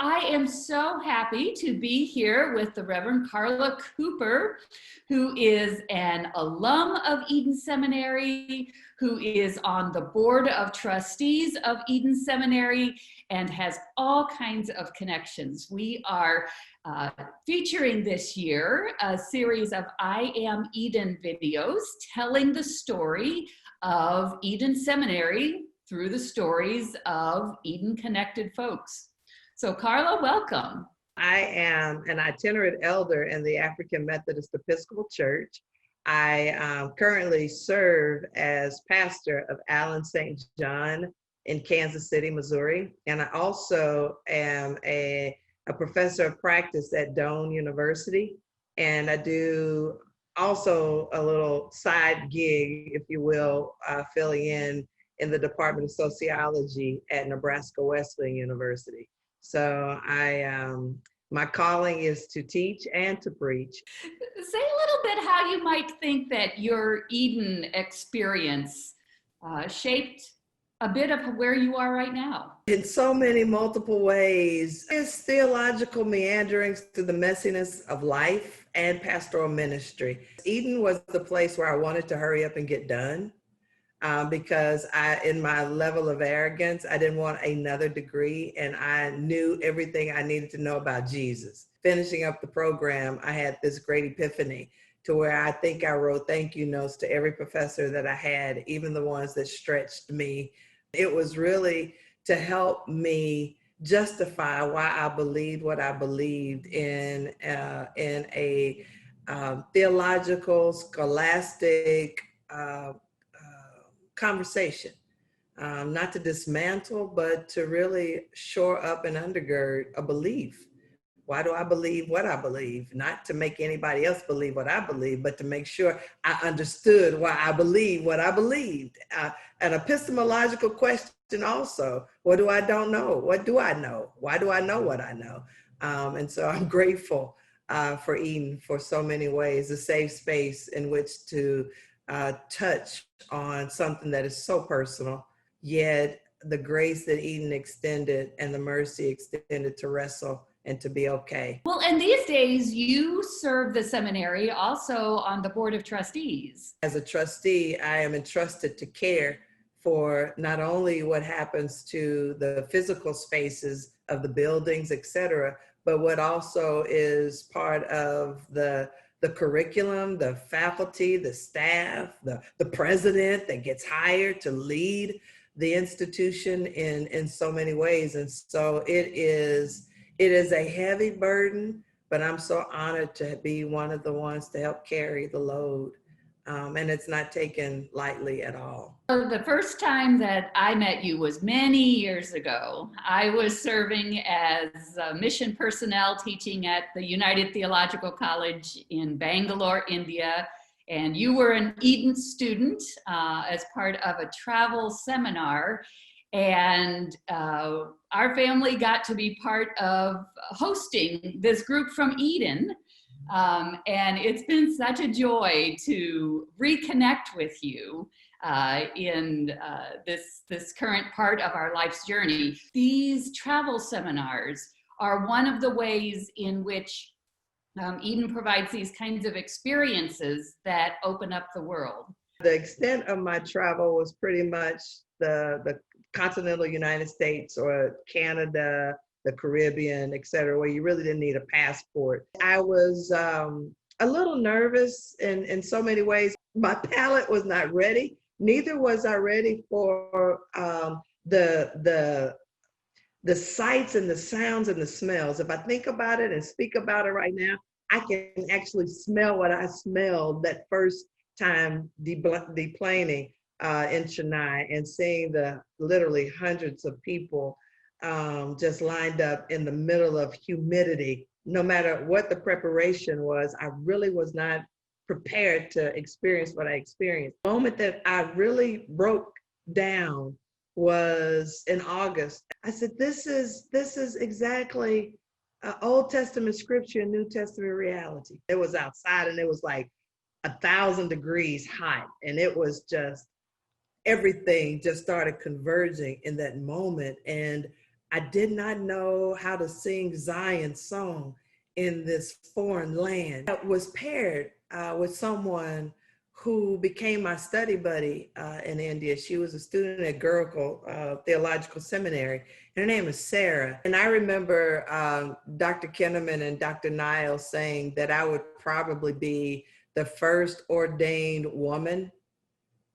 I am so happy to be here with the Reverend Karla Cooper, who is an alum of Eden Seminary, who is on the board of trustees of Eden Seminary, and has all kinds of connections. We are featuring this year a series of I Am Eden videos telling the story of Eden Seminary through the stories of Eden-connected folks. So Karla, welcome. I am an itinerant elder in the African Methodist Episcopal Church. I currently serve as pastor of Allen St. John in Kansas City, Missouri. And I also am a professor of practice at Doane University. And I do also a little side gig, if you will, filling in the Department of Sociology at Nebraska Wesleyan University. So my calling is to teach and to preach. Say a little bit how you might think that your Eden experience shaped a bit of where you are right now. In so many multiple ways. It's theological meanderings through the messiness of life and pastoral ministry. Eden was the place where I wanted to hurry up and get done. Because in my level of arrogance, I didn't want another degree, and I knew everything I needed to know about Jesus. Finishing up the program, I had this great epiphany to where I think I wrote thank you notes to every professor that I had, even the ones that stretched me. It was really to help me justify why I believed what I believed in a theological, scholastic, conversation, not to dismantle, but to really shore up and undergird a belief. Why do I believe what I believe? Not to make anybody else believe what I believe, but to make sure I understood why I believe what I believed. An epistemological question also, what do I don't know? What do I know? Why do I know what I know? And so I'm grateful for Eden for so many ways, a safe space in which to touch on something that is so personal, yet the grace that Eden extended and the mercy extended to wrestle and to be okay. Well, and these days you serve the seminary also on the board of trustees. As a trustee, I am entrusted to care for not only what happens to the physical spaces of the buildings, et cetera, but what also is part of the curriculum, the faculty, the staff, the president that gets hired to lead the institution in so many ways. And so it is a heavy burden, but I'm so honored to be one of the ones to help carry the load. And it's not taken lightly at all. So the first time that I met you was many years ago. I was serving as mission personnel teaching at the United Theological College in Bangalore, India. And you were an Eden student as part of a travel seminar. And our family got to be part of hosting this group from Eden. And it's been such a joy to reconnect with you in this current part of our life's journey. These travel seminars are one of the ways in which Eden provides these kinds of experiences that open up the world. The extent of my travel was pretty much the continental United States or Canada, the Caribbean, et cetera, where you really didn't need a passport. I was a little nervous in so many ways. My palate was not ready. Neither was I ready for the sights and the sounds and the smells. If I think about it and speak about it right now, I can actually smell what I smelled that first time deplaning in Chennai and seeing the literally hundreds of people just lined up in the middle of humidity. No matter what the preparation was, I really was not prepared to experience what I experienced. The moment that I really broke down was in August. I said, this is exactly Old Testament scripture and New Testament reality. It was outside and it was like 1,000 degrees hot, and it was just, everything just started converging in that moment. And I did not know how to sing Zion's song in this foreign land. I was paired with someone who became my study buddy in India. She was a student at Theological Seminary. Her name is Sarah. And I remember Dr. Kinnaman and Dr. Niles saying that I would probably be the first ordained woman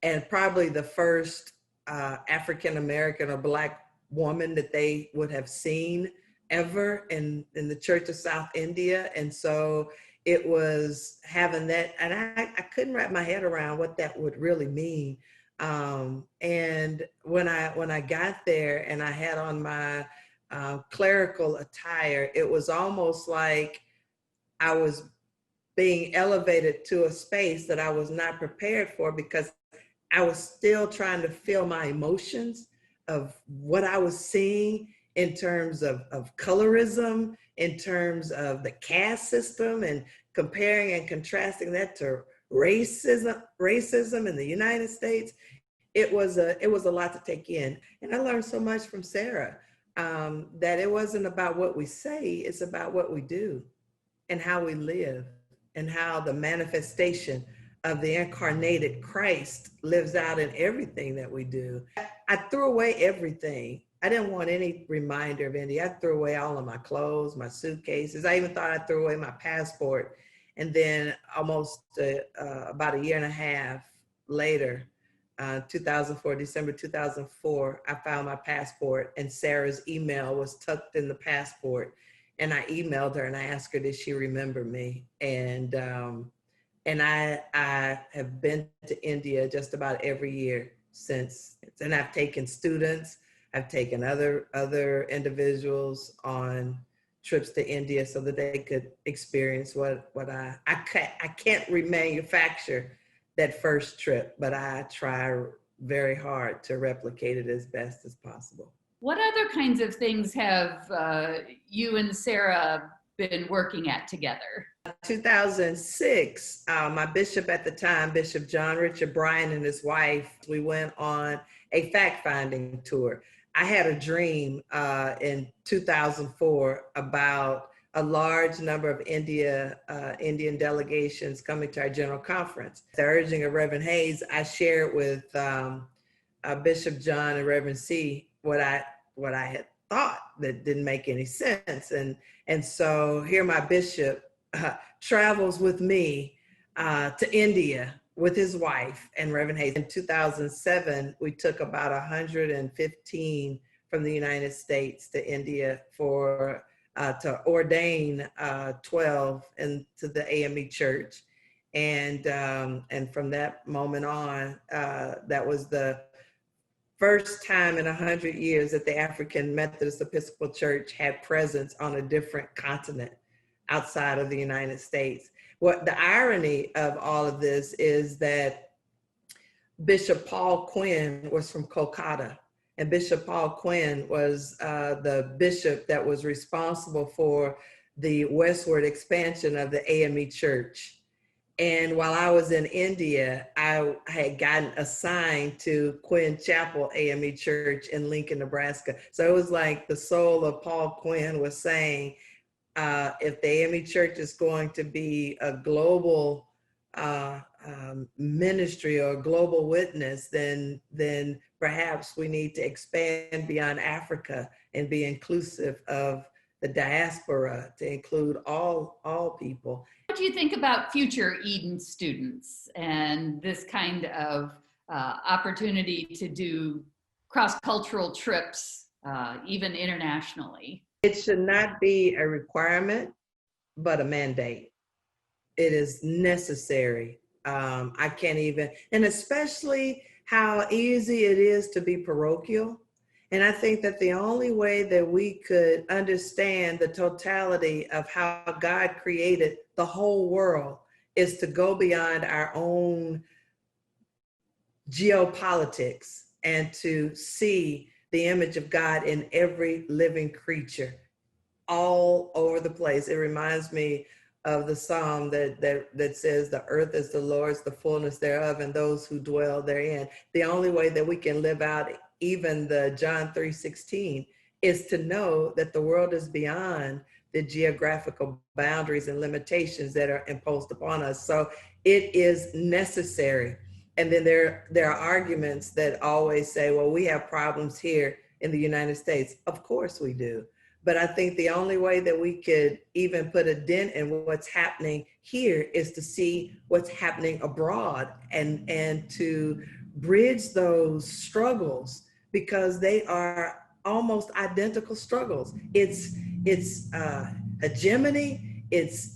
and probably the first African-American or Black woman that they would have seen ever in the Church of South India. And so it was having that, and I couldn't wrap my head around what that would really mean. And when I got there and I had on my clerical attire, it was almost like I was being elevated to a space that I was not prepared for, because I was still trying to feel my emotions of what I was seeing in terms of colorism, in terms of the caste system, and comparing and contrasting that to racism in the United States. It was a lot to take in. And I learned so much from Sarah, that it wasn't about what we say, it's about what we do and how we live, and how the manifestation of the incarnated Christ lives out in everything that we do. I threw away everything. I didn't want any reminder of India. I threw away all of my clothes, my suitcases. I even thought I threw away my passport. And then almost about a year and a half later, 2004, December 2004, I found my passport, and Sarah's email was tucked in the passport. And I emailed her and I asked her, did she remember me? And I have been to India just about every year since. And I've taken students, I've taken other individuals on trips to India so that they could experience what I can't remanufacture that first trip, but I try very hard to replicate it as best as possible. What other kinds of things have you and Sarah been working at together? 2006, my bishop at the time, Bishop John Richard Bryan, and his wife, we went on a fact-finding tour. I had a dream in 2004 about a large number of Indian delegations coming to our general conference. At the urging of Reverend Hayes, I shared with Bishop John and Reverend C what I had thought that didn't make any sense. And so here my bishop travels with me to India with his wife and Reverend Hayes. In 2007, we took about 115 from the United States to India to ordain 12 into the AME Church. And from that moment on, that was the first time in 100 years that the African Methodist Episcopal Church had presence on a different continent outside of the United States. What the irony of all of this is that Bishop Paul Quinn was from Kolkata, and Bishop Paul Quinn was the bishop that was responsible for the westward expansion of the AME Church. And while I was in India, I had gotten assigned to Quinn Chapel AME Church in Lincoln, Nebraska. So it was like the soul of Paul Quinn was saying, if the AME Church is going to be a global ministry or a global witness, then perhaps we need to expand beyond Africa and be inclusive of the diaspora, to include all people. What do you think about future Eden students and this kind of opportunity to do cross-cultural trips, even internationally? It should not be a requirement, but a mandate. It is necessary. I can't even, and especially how easy it is to be parochial. And I think that the only way that we could understand the totality of how God created the whole world is to go beyond our own geopolitics and to see the image of God in every living creature all over the place. It reminds me of the psalm that says, the earth is the Lord's, the fullness thereof, and those who dwell therein. The only way that we can live out even the John 3:16 is to know that the world is beyond the geographical boundaries and limitations that are imposed upon us. So it is necessary. And then there are arguments that always say, well, we have problems here in the United States. Of course we do. But I think the only way that we could even put a dent in what's happening here is to see what's happening abroad and to bridge those struggles, because they are almost identical struggles. It's hegemony. It's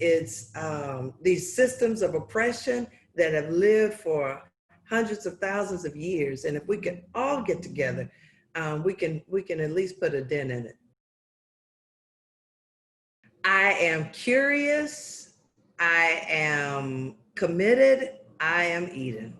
these systems of oppression that have lived for hundreds of thousands of years. And if we can all get together, we can at least put a dent in it. I am curious. I am committed. I am Eden.